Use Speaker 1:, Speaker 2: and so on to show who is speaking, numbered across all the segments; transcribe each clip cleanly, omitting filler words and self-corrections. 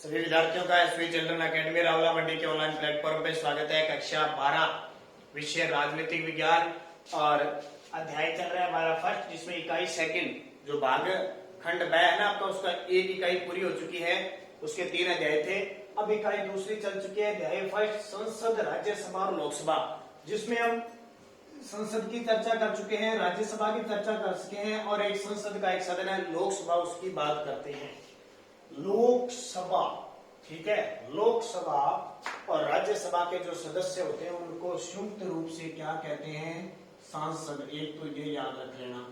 Speaker 1: सभी विद्यार्थियों का एसवी चिल्ड्रन अकेडमी रावला मंडी के ऑनलाइन प्लेटफॉर्म पे स्वागत है। कक्षा 12 विषय राजनीतिक विज्ञान और अध्याय चल रहा है हमारा फर्स्ट, जिसमें इकाई सेकंड जो भाग खंड ब है ना आपका, उसका एक इकाई पूरी हो चुकी है। उसके 3 अध्याय थे, अब इकाई दूसरी चल चुकी है। अध्याय फर्स्ट संसद, राज्यसभा और लोकसभा, जिसमें हम संसद की चर्चा कर चुके हैं, राज्यसभा की चर्चा कर चुके हैं और एक संसद का एक सदन है लोकसभा, उसकी बात करते हैं। लोकसभा, ठीक है, लोकसभा और राज्यसभा के जो सदस्य होते हैं उनको संयुक्त रूप से क्या कहते हैं? सांसद। एक तो ये याद रख लेना,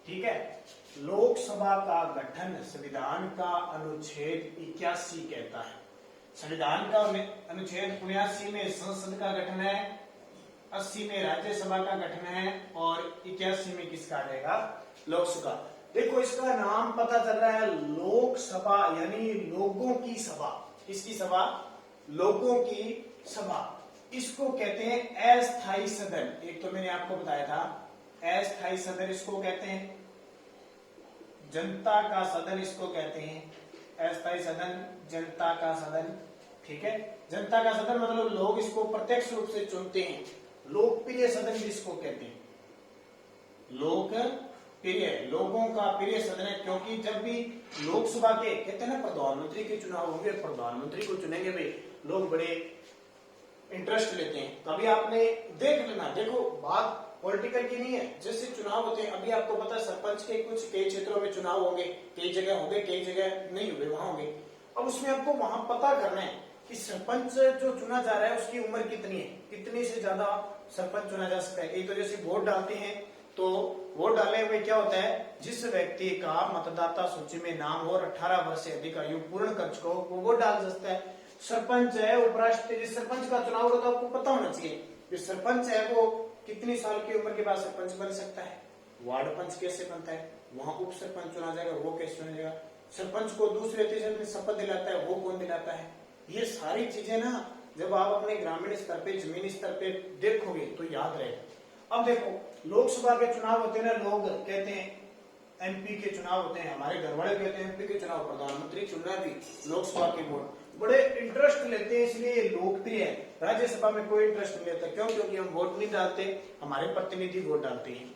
Speaker 1: ठीक है। लोकसभा का गठन संविधान का अनुच्छेद 81 कहता है। संविधान का अनुच्छेद 79 में संसद का गठन है, 80 में राज्यसभा का गठन है और 81 में किसका आ जाएगा? लोकसभा। देखो इसका नाम पता चल रहा है लोकसभा, यानी लोगों की सभा। किसकी सभा? लोगों की सभा। इसको कहते हैं अस्थायी सदन। एक तो मैंने आपको बताया था अस्थायी सदन इसको कहते हैं, जनता का सदन इसको कहते हैं। अस्थायी सदन, जनता का सदन, ठीक है। जनता का सदन मतलब लोग इसको प्रत्यक्ष रूप से चुनते हैं। लोकप्रिय सदन जिसको कहते हैं, लोकप्रिय, लोगों का प्रिय सदन है। क्योंकि जब भी लोकसभा के कहते हैं ना प्रधानमंत्री के चुनाव होंगे, प्रधानमंत्री को चुनेंगे भाई, लोग बड़े इंटरेस्ट लेते हैं। तो अभी आपने देख लेना, देखो बात पॉलिटिकल की नहीं है, जैसे चुनाव होते हैं। अभी आपको पता है सरपंच के कुछ कई क्षेत्रों में चुनाव होंगे, कई जगह होंगे, कई जगह नहीं होंगे, वहां होंगे। अब उसमें आपको वहां पता करना है कि सरपंच जो चुना जा रहा है उसकी उम्र कितनी है, कितने से ज्यादा सरपंच चुना जा सकता है। एक तो जैसे वोट डालते हैं, तो वोट डालने में क्या होता है, जिस व्यक्ति का मतदाता सूची में नाम हो और 18 वर्ष से अधिक आयु पूर्ण कर चुका हो वो वोट डाल सकता है। सरपंच है, उपराष्ट्रपति, सरपंच का चुनाव होगा तो आपको पता होना चाहिए जो सरपंच है वो कितनी साल की उम्र के बाद सरपंच बन सकता है। वार्ड पंच कैसे बनता है, वहां उप सरपंच चुना जाएगा, वो कैसे चुना जाएगा। सरपंच को दूसरे तीसरे दिन शपथ दिलाता है, वो कौन दिलाता है। ये सारी चीजें ना जब आप अपने ग्रामीण स्तर पे, जमीनी स्तर पे देखोगे तो याद रहेगा। अब देखो लोकसभा के चुनाव होते हैं ना, लोग कहते हैं एमपी के चुनाव होते हैं, हमारे घर वाले कहते हैं एमपी के चुनाव, प्रधानमंत्री चुनना भी लोकसभा के वोट बड़े इंटरेस्ट लेते हैं, इसलिए ये लोकप्रिय है। राज्यसभा में कोई इंटरेस्ट नहीं लेता, क्यों? क्योंकि हम वोट नहीं डालते, हमारे प्रतिनिधि वोट डालते हैं।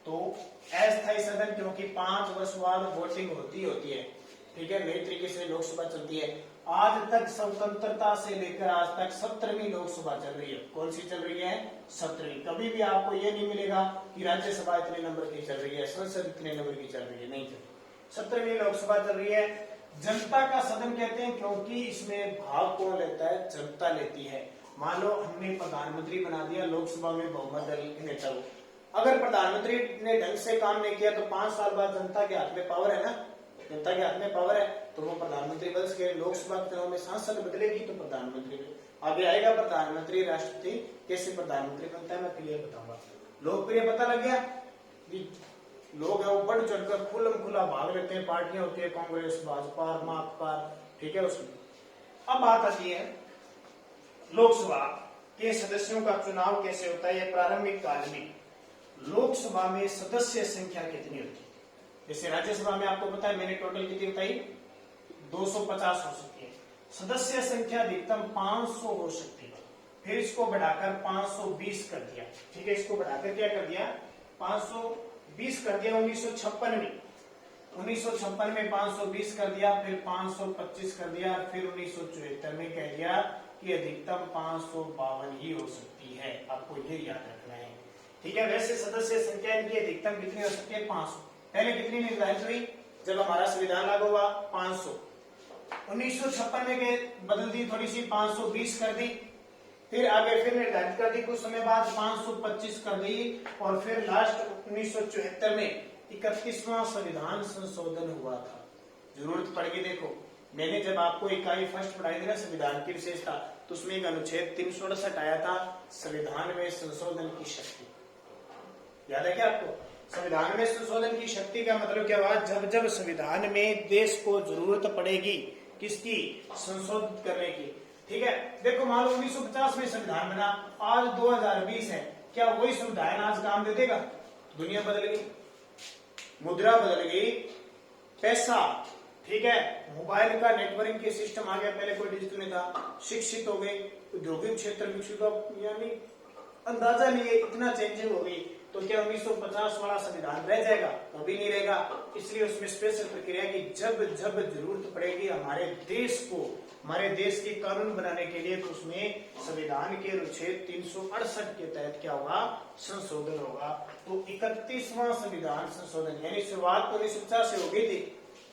Speaker 1: तो अस्थायी सदन, क्योंकि 5 वर्ष बाद वोटिंग होती है, ठीक है, नई तरीके से लोकसभा चलती है। आज तक स्वतंत्रता से लेकर आज तक 17वीं लोकसभा चल रही है। कौन सी चल रही है? 17वीं। कभी भी आपको ये नहीं मिलेगा कि राज्यसभा इतने नंबर की चल रही है, संसद इतने नंबर की चल रही है, नहीं चल। 17वीं लोकसभा चल रही है। जनता का सदन कहते हैं क्योंकि इसमें भाग कौन लेता है? जनता लेती है। मान लो हमने प्रधानमंत्री बना दिया लोकसभा में बहुमत दल के नेता को, अगर प्रधानमंत्री ने ढंग से काम नहीं किया तो 5 साल बाद जनता के हाथ में पावर है ना, जनता के हाथ में पावर है, तो वो प्रधानमंत्री बदल के लोकसभा के चुनाव में सांसद बदलेगी तो प्रधानमंत्री आगे आएगा। प्रधानमंत्री, राष्ट्रपति, कैसे प्रधानमंत्री बनता है मैं क्लियर बताऊंगा। लोकप्रिय पता लग गया, लोग है वो बढ़ चढ़कर खुलम खुला भाग लेते हैं। पार्टियां होती है कांग्रेस, भाजपा, माकपा, ठीक है उसमें। अब बात आती है लोकसभा के सदस्यों का चुनाव कैसे होता है। प्रारंभिक काल में लोकसभा में सदस्य संख्या कितनी होती है? जैसे राज्यसभा में आपको पता है मैंने टोटल कितनी बताई, 250 हो सकती है। सदस्य संख्या अधिकतम 500 हो सकती है। फिर इसको बढ़ाकर 520 कर दिया, ठीक है, इसको बढ़ाकर क्या कर दिया? 520 कर दिया 1956 में। 1956 में 520 कर दिया, फिर 525 कर दिया, फिर 1974 में कह दिया कि अधिकतम 552 ही हो सकती है। आपको ये याद रखना है, ठीक है। वैसे सदस्य संख्या इनकी अधिकतम कितनी हो सकती है? 500। पहले कितनी निर्धारित हुई जब हमारा संविधान लागू हुआ? 500। 1956 में बदल दी थोड़ी सी, 520 कर दी, फिर आगे फिर निर्धारित कर दी, कुछ समय बाद 525 कर दी, और फिर लास्ट 1974 में 31वां संविधान संशोधन हुआ था। जरूरत पड़ेगी। देखो मैंने जब आपको इकाई फर्स्ट पढ़ाई थी ना संविधान की विशेषता, तो उसमें एक अनुच्छेद 368 आया था, संविधान में संशोधन की शक्ति। याद है क्या आपको? संविधान में संशोधन की शक्ति का मतलब क्या हुआ? जब जब संविधान में देश को जरूरत पड़ेगी किसकी? संशोधित करने की, ठीक है। देखो मान लो 1950 में संविधान बना, आज 2020 है, क्या वही संविधान आज काम दे देगा? दुनिया बदल गई, मुद्रा बदल गई, पैसा, ठीक है, मोबाइल का नेटवर्किंग के सिस्टम आ गया, पहले कोई डिजिटल नहीं था। शिक्षित हो गए, औद्योगिक क्षेत्र विकसित हो, यानी अंदाजा नहीं है इतना चेंजिंग हो गई। तो क्या 1950 वाला संविधान रह जाएगा? कभी नहीं रहेगा। इसलिए उसमें स्पेशल प्रक्रिया की जब जब जरूरत पड़ेगी हमारे देश को, हमारे देश के कानून बनाने के लिए, तो उसमें संविधान के अनुच्छेद 368 के तहत क्या होगा? संशोधन होगा। तो 31वां संविधान संशोधन, यानी शुरुआत तो 1950 से हो गई थी,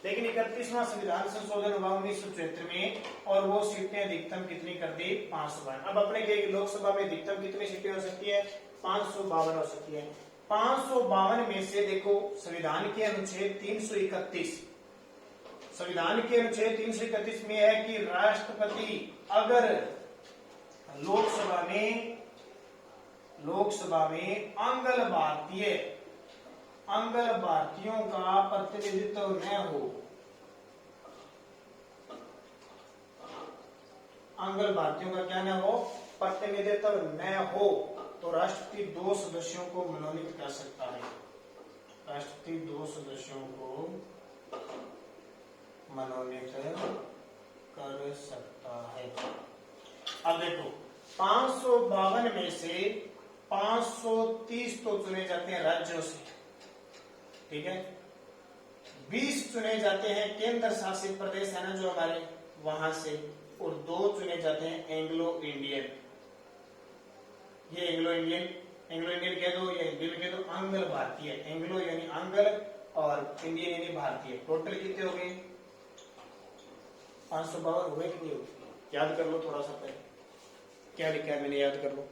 Speaker 1: लेकिन 31वां संविधान संशोधन हुआ 1974 में, और वो सीटें अधिकतम कितनी कर दी? 552। अब अपने के लोकसभा में अधिकतम कितनी सीटें हो सकती है? 552 हो सकती है। 552 में से देखो, संविधान के अनुच्छेद 331, संविधान के अनुच्छेद 331 में है कि राष्ट्रपति अगर लोकसभा में अंगल भारतीयों का प्रतिनिधित्व न हो, अंगल भारतीयों का क्या न हो? प्रतिनिधित्व न हो, तो राष्ट्रपति 2 सदस्यों को मनोनीत कर सकता है। राष्ट्रपति 2 सदस्यों को मनोनीत कर सकता है। अब देखो, 552 में से 530 तो चुने जाते हैं राज्यों से, ठीक है, 20 चुने जाते हैं केंद्र शासित प्रदेश है ना जो हमारे, वहां से, और 2 चुने जाते हैं एंग्लो इंडियन। ये एंग्लो इंडियन कह दो या हिंदी में कह दो आंग्ल भारतीय। एंग्लो यानी आंग्ल और इंडियन यानी भारतीय। टोटल कितने हो गए? 552 हुए कि नहीं हुए? याद कर लो थोड़ा सा पहले, क्या लिखा है मैंने, याद कर लो।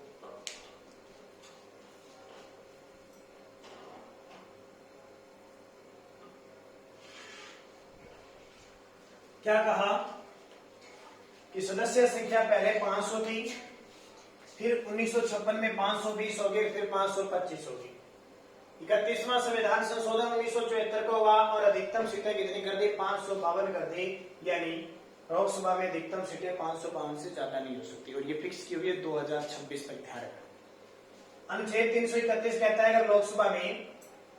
Speaker 1: क्या कहा कि सदस्य संख्या पहले 500 थी, फिर 1956 में 520 हो गए, फिर 525 हो गई। 31वां संविधान संशोधन 1974 को हुआ और अधिकतम सीटें कितनी कर दी? 552 कर दी, यानी लोकसभा में अधिकतम सीटें 552 से ज्यादा नहीं हो सकती, और ये फिक्स की हुई है 2026 तक। ध्यान रखना। अनुच्छेद 331 कहता है अगर लोकसभा में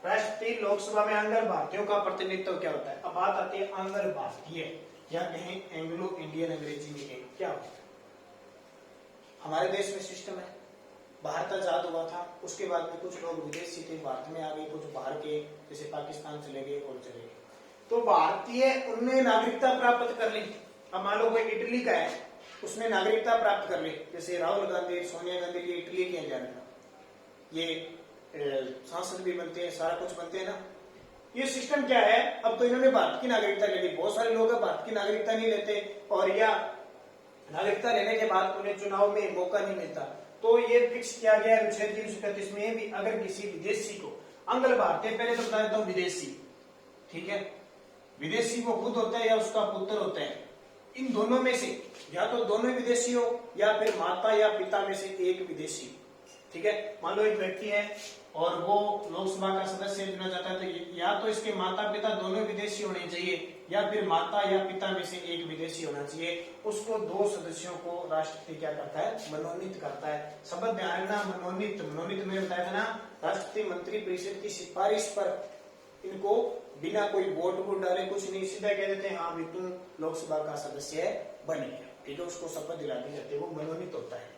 Speaker 1: राष्ट्रपति लोकसभा में अंगल भारतीयों का प्रतिनिधित्व क्या होता है? अब बात आती है अंगल भारतीय या कहें एंग्लो इंडियन, अंग्रेजी में क्या होता है? हमारे देश में सिस्टम है, भारत आजाद हुआ था, उसके बाद में कुछ लोग विदेशी थे, भारत में आ गए, कुछ बाहर के जैसे पाकिस्तान चले गए और चले गए, तो भारतीय उनने नागरिकता प्राप्त कर ली। अब मान लो कोई इटली का है, उसने नागरिकता प्राप्त कर ली, जैसे राहुल गांधी, सोनिया गांधी, ये इटली के हैं जाने, ये सांसद भी बनते हैं, सारा कुछ बनते हैं ना। ये सिस्टम क्या है? अब तो इन्होंने भारत की नागरिकता ले ली, बहुत सारे लोग भारत की नागरिकता नहीं लेते, और या नागरिकता लेने के बाद उन्हें चुनाव में मौका नहीं मिलता। तो ये फिक्स किया गया अनुच्छेद 335 में भी अगर किसी विदेशी को अंगल भारतीय, पहले तो बता देता हूं विदेशी, ठीक है, विदेशी वो खुद होता है या उसका पुत्र होता है, इन दोनों में से या तो दोनों विदेशी हो या फिर माता या पिता में से एक विदेशी, ठीक है। मान लो एक व्यक्ति है और वो लोकसभा का सदस्य चुना जाता है, तो या तो इसके माता पिता दोनों विदेशी होने चाहिए या फिर माता या पिता में से एक विदेशी होना चाहिए। उसको 2 सदस्यों को राष्ट्रपति क्या करता है? मनोनीत करता है। शब्द ध्यान रखना, मनोनीत मैंने बताया था ना, राष्ट्रपति मंत्री परिषद की सिफारिश पर इनको बिना कोई वोट डाले कुछ नहीं, सीधा कह देते हैं हाँ भी तुम लोकसभा का सदस्य बन गया, ठीक है, उसको शपथ दिला दी जाती है, वो मनोनीत होता है।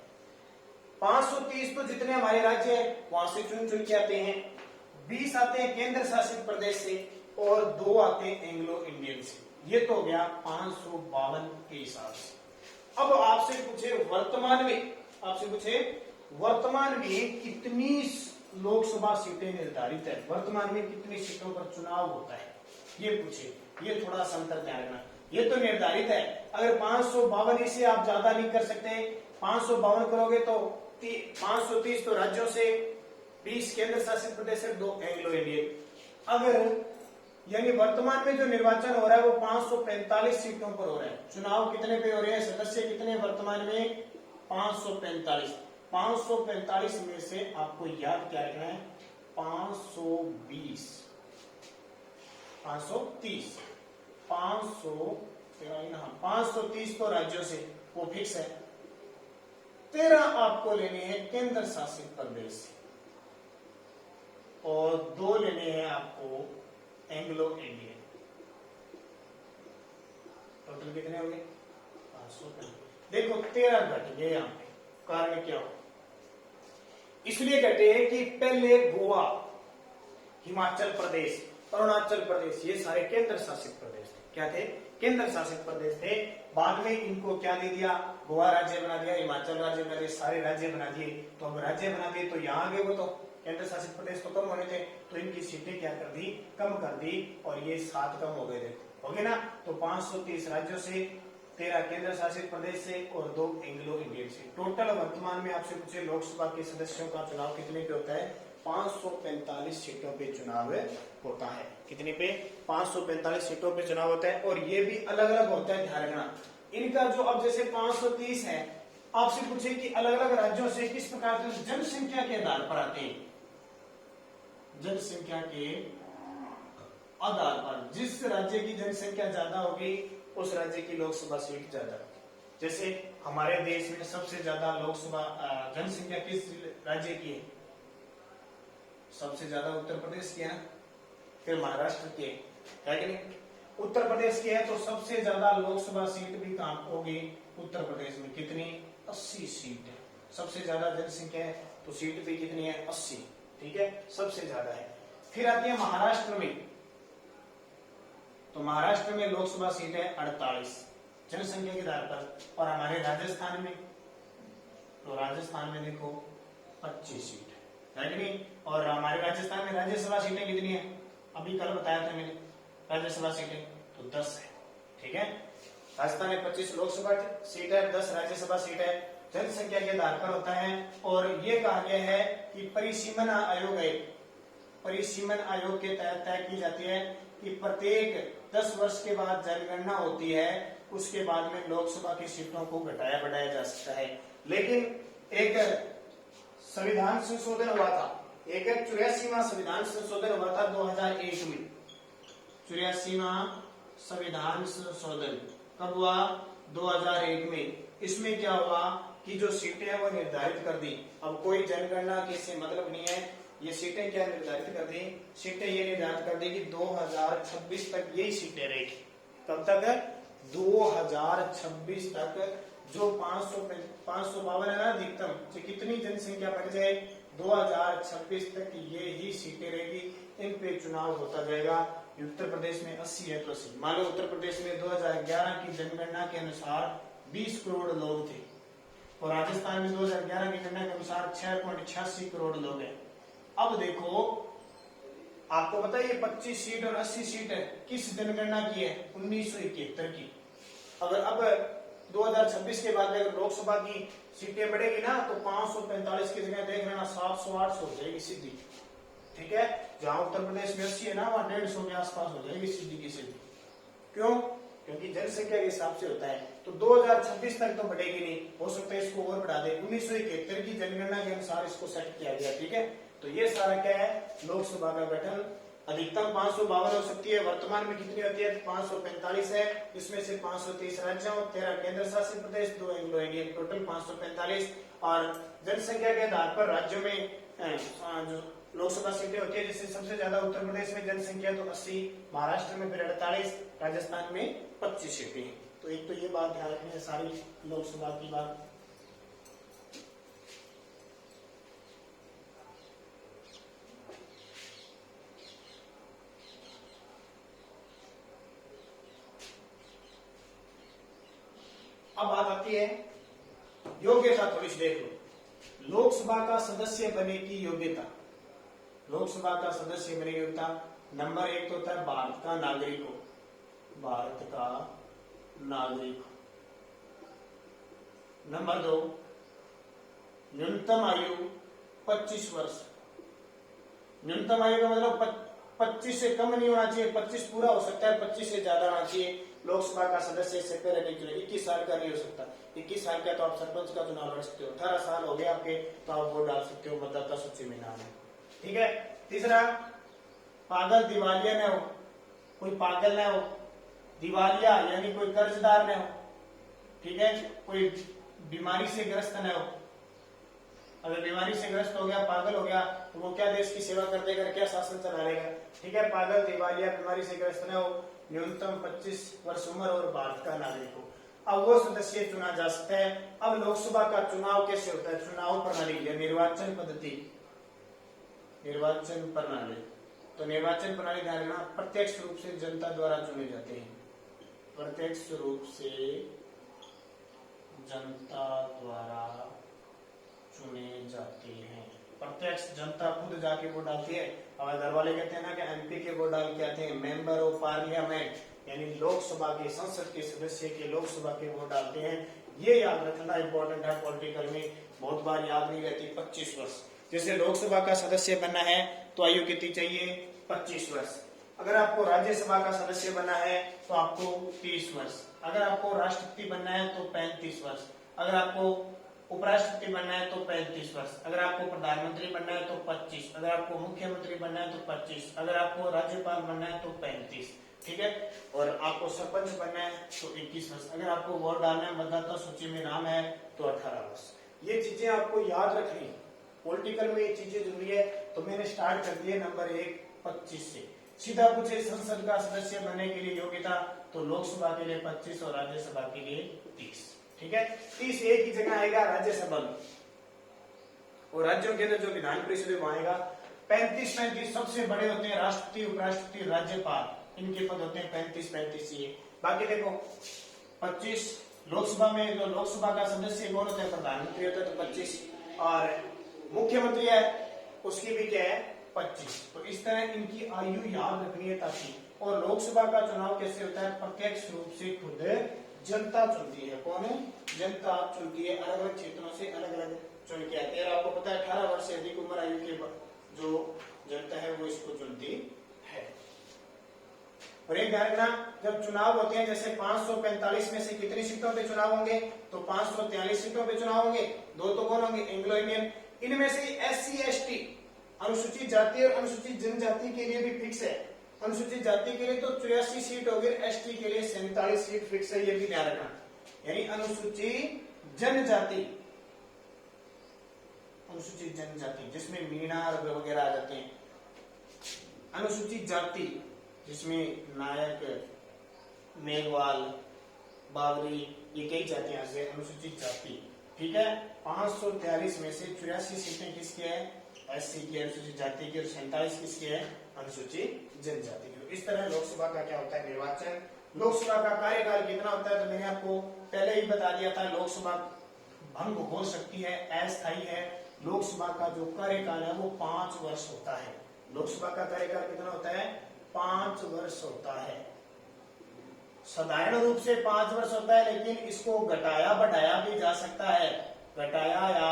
Speaker 1: 530 तो जितने हमारे राज्य है वहां से चुन के आते हैं, 20 आते हैं केंद्र शासित प्रदेश से और 2 आते हैं एंग्लो इंडियन से। ये तो हो गया 552 के हिसाब से। अब आपसे पूछे वर्तमान में कितनी लोकसभा सीटें निर्धारित है, वर्तमान में कितनी सीटों पर चुनाव होता है, ये पूछे, ये थोड़ा सा अंतर ध्यान रखना। ये तो निर्धारित है, अगर 552 से आप ज्यादा नहीं कर सकते, 552 करोगे तो 530 तो राज्यों से, 20 केंद्र शासित प्रदेश से, 2 एंग्लो इंडियन। अगर यानी वर्तमान में जो निर्वाचन हो रहा है वो 545 सीटों पर हो रहा है। चुनाव कितने पे हो रहे हैं, सदस्य कितने वर्तमान में? 545। 545 में से आपको याद क्या रखना है? 520, 530, 530 तो राज्यों से, वो फिक्स है। 13 आपको लेने हैं केंद्र शासित प्रदेश से और 2 लेने हैं आपको एंग्लो इंडियन। टोटल कितने हो गए 535। देखो 13 घट गए यहाँ पे, कारण क्या हो, इसलिए घटे कि पहले गोवा, हिमाचल प्रदेश, अरुणाचल प्रदेश ये सारे केंद्र शासित प्रदेश थे। क्या थे? केंद्र शासित प्रदेश थे। बाद में इनको क्या दे दिया, गोवा राज्य बना दिया, हिमाचल राज्य बना दिया, सारे राज्य बना दिए। तो अब राज्य बना दिए तो यहाँ आगे वो तो केंद्र शासित प्रदेश तो कम होने थे, तो इनकी सीटें क्या कर दी, कम कर दी, और ये 7 कम हो गए थे, हो गए ना। तो 530 राज्यों से, 13 केंद्र शासित प्रदेश से और 2 एंग्लो इंडियन से। टोटल वर्तमान में आपसे पूछे लोकसभा के सदस्यों का चुनाव कितने पे होता है, 545 सीटों पे चुनाव होता है। कितने पे? 545 सीटों पे चुनाव होता है, और ये भी अलग अलग होता है, ध्यान रखना। इनका जो अब जैसे 530 है, आपसे पूछे कि अलग अलग राज्यों से किस प्रकार से जनसंख्या के आधार पर आते हैं, जनसंख्या के आधार पर जिस राज्य की जनसंख्या ज्यादा होगी उस राज्य की लोकसभा सीट ज्यादा। जैसे हमारे देश में सबसे ज्यादा लोकसभा जनसंख्या किस राज्य की है, सबसे ज्यादा उत्तर प्रदेश की है ना, फिर महाराष्ट्र की है कि नहीं। उत्तर प्रदेश की है तो सबसे ज्यादा लोकसभा सीट भी कहां होगी, उत्तर प्रदेश में। कितनी? 80 सीट है, सबसे ज्यादा जनसंख्या है तो सीट भी कितनी है, 80। ठीक है, सबसे ज्यादा है। फिर आती है महाराष्ट्र में, तो महाराष्ट्र में लोकसभा सीट है 48 जनसंख्या के आधार पर। और हमारे राजस्थान में, तो राजस्थान में देखो 25 सीट है कि नहीं। और हमारे राजस्थान में राज्यसभा सीटें कितनी है, अभी कल बताया था मैंने, राज्यसभा सीटें तो 10 है। ठीक है, राजस्थान में 25 लोकसभा सीट है, 10 राज्यसभा सीट है, जनसंख्या के आधार पर होता है। और ये कहा गया है कि परिसीमन आयोग है, परिसीमन आयोग के तहत तय की जाती है कि प्रत्येक 10 वर्ष के बाद जनगणना होती है, उसके बाद में लोकसभा की सीटों को घटाया बढ़ाया जा सकता है। लेकिन एक संविधान संशोधन हुआ था, एक 84वां संविधान संशोधन हुआ था 2001 में। 84वां संविधान संशोधन कब हुआ, 2001 में। इसमें क्या हुआ कि जो सीटें हैं वो निर्धारित कर दी। अब कोई जनगणना के से मतलब नहीं है, ये सीटें क्या निर्धारित कर दी, सीटें ये निर्धारित कर दी कि 2026 तक यही सीटें रहेगी। कब तक? 2026 तक। जो 552 है ना अधिकतम, तो कितनी जनसंख्या बढ़ जाए, 2026 तक ये ही सीटें रहेगी, इन पे चुनाव होता जाएगा। उत्तर प्रदेश में 80 है तो 80। मान लो उत्तर प्रदेश में 2011 की जनगणना के अनुसार 20 करोड़ लोग थे, और राजस्थान में 2011 की जनगणना के अनुसार 6.86 करोड़ लोग हैं। अब देखो, आपको पता है ये 25 सीट और 80 सीट है किस जनगणना की है, 1971 की। अगर अब 2026 के बाद अगर लोकसभा की सीटें बढ़ेगी ना, तो 545 की जगह देख लेना 700-800 हो जाएगी सीधी। ठीक है, जहां उत्तर प्रदेश में 80 है ना, वहां 150 के आसपास हो जाएगी सीधी की सीधी। क्यों? क्योंकि जनसंख्या के हिसाब से होता है। तो 2026 तक तो बढ़ेगी नहीं, हो सकता है इसको और बढ़ा दे। 1971 की जनगणना के अनुसार इसको सेट किया गया। ठीक है, तो ये सारा क्या है, लोकसभा का गठन। अधिकतम 552 हो सकती है, वर्तमान में कितनी होती है, 545 है। इसमें से 530 राज्यों, 13 केंद्र शासित प्रदेश, 2 एंग्लो इंडियन, टोटल 545। और जनसंख्या के आधार पर राज्यों में जो लोकसभा सीटें होती है, जिससे सबसे ज्यादा उत्तर प्रदेश में जनसंख्या तो 80, महाराष्ट्र में फिर 48, राजस्थान में 25 सीटें हैं। तो एक तो ये बात ध्यान रखनी है, सारी लोकसभा की बात। अब बात आती है योग्यता, थोड़ी सी देख लो। लोकसभा का सदस्य बनने की योग्यता, लोकसभा का सदस्य बनने की योग्यता, नंबर 1 तो होता है भारत का नागरिक हो, भारत का नागरिक। नंबर 2, न्यूनतम आयु 25 वर्ष। न्यूनतम आयु का मतलब 25 से कम नहीं होना चाहिए, 25 पूरा हो सकता है, 25 से ज्यादा होना चाहिए। लोकसभा का सदस्य इससे पहले नहीं चुने, 21 साल का नहीं हो सकता। 21 साल का तो आप सरपंच का चुनाव लड़ सकते हो, 18 साल हो गए आपके तो आप वोट डाल सकते हो मतदाता सूची में नाम है। ठीक है। तीसरा, पागल दिवालिया न हो, कोई पागल न हो, दिवालिया यानी कोई कर्जदार न हो। ठीक है, कोई बीमारी से ग्रस्त न हो। अगर बीमारी से ग्रस्त हो गया, पागल हो गया, तो वो क्या देश की सेवा कर देगा, क्या शासन चला लेगा। ठीक है, पागल, दिवालिया, बीमारी से ग्रस्त न हो। न्यूनतम 25 वर्ष उम्र और भारत का नागरिक हो। अब वो सदस्य चुना जा सकता है। अब लोकसभा का चुनाव कैसे होता है? चुनाव प्रणाली या निर्वाचन पद्धति, निर्वाचन प्रणाली। तो निर्वाचन प्रणाली ध्यान रखना, प्रत्यक्ष रूप से जनता द्वारा चुने जाते हैं, प्रत्यक्ष रूप से जनता द्वारा चुने जाते हैं। प्रत्यक्ष जनता खुद जाके वोट डालती है। और घर वाले कहते हैं ना कि एमपी के वोट डाल के आते हैं, मेंबर ऑफ पार्लियामेंट यानी लोकसभा के, संसद के सदस्य के लोकसभा के वोट डालते हैं। ये याद रखना इंपॉर्टेंट है, पॉलिटिकल में बहुत बार याद नहीं रहती। 25 वर्ष, जैसे लोकसभा का सदस्य बनना है तो आयु कितनी चाहिए? 25 वर्ष। अगर आपको राज्यसभा का सदस्य बनना है तो आपको 30 वर्ष। अगर आपको राष्ट्रपति बनना है तो 35 वर्ष। अगर आपको उपराष्ट्रपति बनना है तो 35 वर्ष। अगर आपको प्रधानमंत्री बनना है तो 25। अगर आपको मुख्यमंत्री बनना है तो 25। अगर आपको राज्यपाल बनना है तो 35। ठीक है। और आपको सरपंच बनना है तो 21 वर्ष। अगर आपको वोट डालना है, मतदाता सूची में नाम है तो 18 वर्ष। ये चीजें आपको याद रखनी, पॉलिटिकल में ये चीजें जरूरी है। तो मैंने स्टार्ट कर दिया नंबर 1 25 से। सीधा पूछे संसद का सदस्य बनने के लिए योग्यता, तो लोकसभा के लिए 25 और राज्यसभा के लिए 30। ठीक है। 30 एक ही जगह आएगा राज्यसभा में, और राज्यों के अंदर जो विधान परिषद है वहां आएगा 35 सबसे बड़े होते हैं राष्ट्रपति, उपराष्ट्रपति, राज्यपाल, इनके पद होते हैं 35 ये। बाकी देखो 25 लोकसभा में, जो लोकसभा का सदस्य कौन होता है? प्रधानमंत्री होता है तो 25, और मुख्यमंत्री है उसकी भी क्या है? 25। तो इस तरह इनकी आयु याद रखनी है ताकि। और लोकसभा का चुनाव कैसे होता है? प्रत्यक्ष रूप से खुद जनता चुनती है। कौन है? जनता चुनती है। अलग अलग क्षेत्रों से अलग अलग चुन के आते हैं। आपको पता है 18 वर्ष से अधिक उम्र आयु के जो जनता है वो इसको चुनती है। और एक ध्यान रखना, जब चुनाव होते हैं, जैसे 545 में से कितनी सीटों पे चुनाव होंगे? तो 543 सीटों पे चुनाव होंगे। 2 तो कौन होंगे? Anglo Indian. इनमें से SC ST अनुसूचित जाति और अनुसूचित जनजाति के लिए भी फिक्स है। अनुसूचित जाति के लिए तो 84 सीट होगी, ST के लिए 47 सीट फिक्स है, ये भी ध्यान रखना। यानी अनुसूचित जनजाति, अनुसूचित जनजाति जिसमें मीणा वगैरह आ जाते हैं। अनुसूचित जाति जिसमें नायक, मेघवाल, बावरी, ये कई जातियां से अनुसूचित जाति। ठीक है। 543 में से 84 सीटें किसकी है? SC की, अनुसूचित जाति की, और 47 किसकी है? अनुसूचित जनजाति की। इस तरह लोकसभा का क्या होता है? निर्वाचन। लोकसभा का कार्यकाल कितना होता है? तो मैंने आपको पहले ही बता दिया था, लोकसभा भंग हो सकती है, अस्थायी है। लोकसभा का जो कार्यकाल है वो 5 वर्ष होता है। लोकसभा का कार्यकाल कितना होता है? 5 वर्ष होता है। साधारण रूप से 5 वर्ष होता है, लेकिन इसको घटाया बढ़ाया भी जा सकता है। घटाया या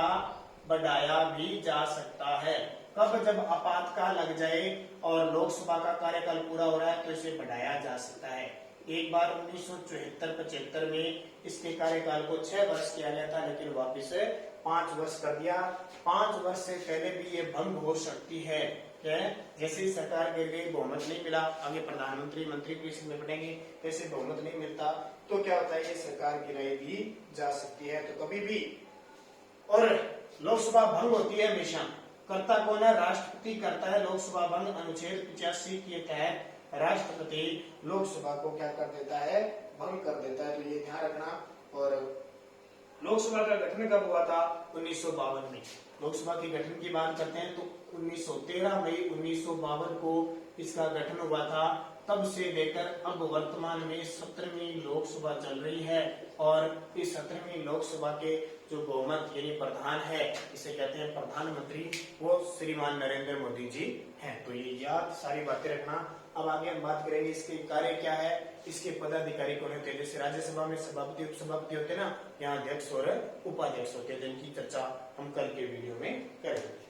Speaker 1: बढ़ाया भी जा सकता है। कब? जब आपातकाल लग जाए और लोकसभा का कार्यकाल पूरा हो रहा है तो इसे बढ़ाया जा सकता है। एक बार 1974-75 में इसके कार्यकाल को 6 वर्ष किया गया था, लेकिन वापिस 5 वर्ष कर दिया। 5 वर्ष से पहले भी ये भंग हो सकती है। जैसे सरकार के लिए बहुमत नहीं मिला, आगे प्रधानमंत्री मंत्री को इसमें निपटेंगे, जैसे बहुमत नहीं मिलता तो क्या होता है? ये सरकार गिराई भी जा सकती है। तो कभी भी, और लोकसभा भंग होती है हमेशा। करता कौन है? राष्ट्रपति करता है लोकसभा भंग। अनुच्छेद 85 के तहत राष्ट्रपति लोकसभा को क्या कर देता है? भंग कर देता है। तो ये ध्यान रखना। और लोकसभा का गठन कब हुआ था? 1952 में। लोकसभा के गठन की बात करते हैं तो 13 मई 1952 को इसका गठन हुआ था। तब से लेकर अब वर्तमान में 17वीं लोकसभा चल रही है। और इस 17वीं लोकसभा के जो बहुमत यानी प्रधान है, इसे कहते हैं प्रधानमंत्री, वो श्रीमान नरेंद्र मोदी जी हैं। तो ये याद सारी बातें रखना। अब आगे हम बात करेंगे इसके कार्य क्या है, इसके पदाधिकारी कौन होते हैं। जैसे राज्यसभा में सभापति उपसभापति होते हैं ना, यहाँ अध्यक्ष और उपाध्यक्ष होते हैं, जिनकी चर्चा हम कल के वीडियो में करेंगे।